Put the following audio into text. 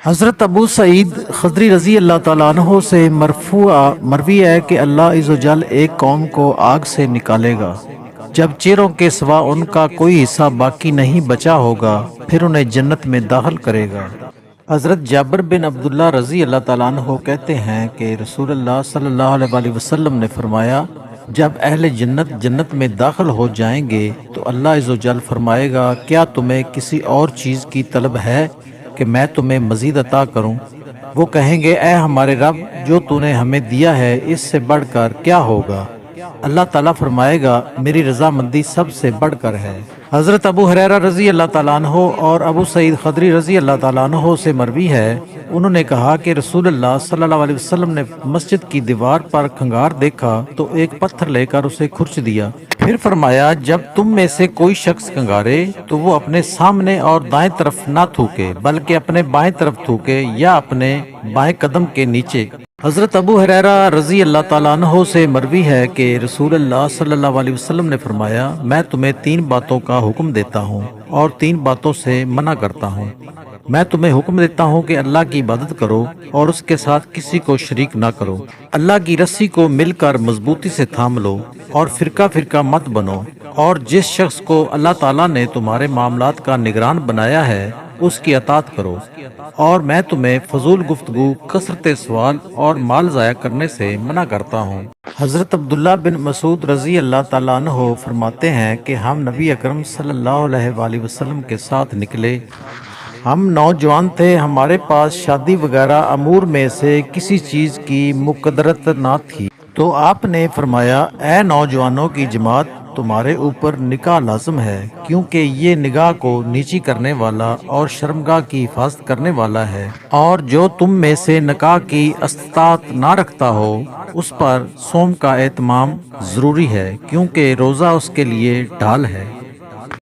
حضرت ابو سعید خدری رضی اللہ تعالیٰ عنہ سے مروی ہے کہ اللہ عز و جل ایک قوم کو آگ سے نکالے گا، جب چہروں کے سوا ان کا کوئی حصہ باقی نہیں بچا ہوگا، پھر انہیں جنت میں داخل کرے گا۔ حضرت جابر بن عبداللہ رضی اللہ تعالیٰ عنہ کہتے ہیں کہ رسول اللہ صلی اللہ علیہ وآلہ وسلم نے فرمایا، جب اہل جنت جنت میں داخل ہو جائیں گے تو اللہ عز و جل فرمائے گا، کیا تمہیں کسی اور چیز کی طلب ہے کہ میں تمہیں مزید عطا کروں؟ وہ کہیں گے، اے ہمارے رب، جو تو نے ہمیں دیا ہے اس سے بڑھ کر کیا ہوگا؟ اللہ تعالیٰ فرمائے گا، میری رضامندی سب سے بڑھ کر ہے۔ حضرت ابو ہریرہ رضی اللہ تعالیٰ عنہ اور ابو سعید خدری رضی اللہ تعالیٰ عنہ سے مروی ہے، انہوں نے کہا کہ رسول اللہ صلی اللہ علیہ وسلم نے مسجد کی دیوار پر کھنگار دیکھا تو ایک پتھر لے کر اسے کھرچ دیا، پھر فرمایا، جب تم میں سے کوئی شخص کھنگارے تو وہ اپنے سامنے اور دائیں طرف نہ تھوکے بلکہ اپنے بائیں طرف تھوکے یا اپنے بائیں قدم کے نیچے۔ حضرت ابو ہریرہ رضی اللہ تعالیٰ عنہ سے مروی ہے کہ رسول اللہ صلی اللہ علیہ وسلم نے فرمایا، میں تمہیں 3 باتوں کا حکم دیتا ہوں اور 3 باتوں سے منع کرتا ہوں۔ میں تمہیں حکم دیتا ہوں کہ اللہ کی عبادت کرو اور اس کے ساتھ کسی کو شریک نہ کرو، اللہ کی رسی کو مل کر مضبوطی سے تھام لو اور فرقہ فرقہ مت بنو، اور جس شخص کو اللہ تعالیٰ نے تمہارے معاملات کا نگران بنایا ہے اس کی اطاعت کرو، اور میں تمہیں فضول گفتگو، کثرت سوال اور مال ضائع کرنے سے منع کرتا ہوں۔ حضرت عبداللہ بن مسعود رضی اللہ تعالیٰ عنہ فرماتے ہیں کہ ہم نبی اکرم صلی اللہ علیہ وآلہ وسلم کے ساتھ نکلے، ہم نوجوان تھے، ہمارے پاس شادی وغیرہ امور میں سے کسی چیز کی مقدرت نہ تھی، تو آپ نے فرمایا، اے نوجوانوں کی جماعت، تمہارے اوپر نکاح لازم ہے، کیونکہ یہ نگاہ کو نیچی کرنے والا اور شرمگاہ کی حفاظت کرنے والا ہے، اور جو تم میں سے نکاح کی استطاعت نہ رکھتا ہو اس پر صوم کا اہتمام ضروری ہے، کیونکہ روزہ اس کے لیے ڈھال ہے۔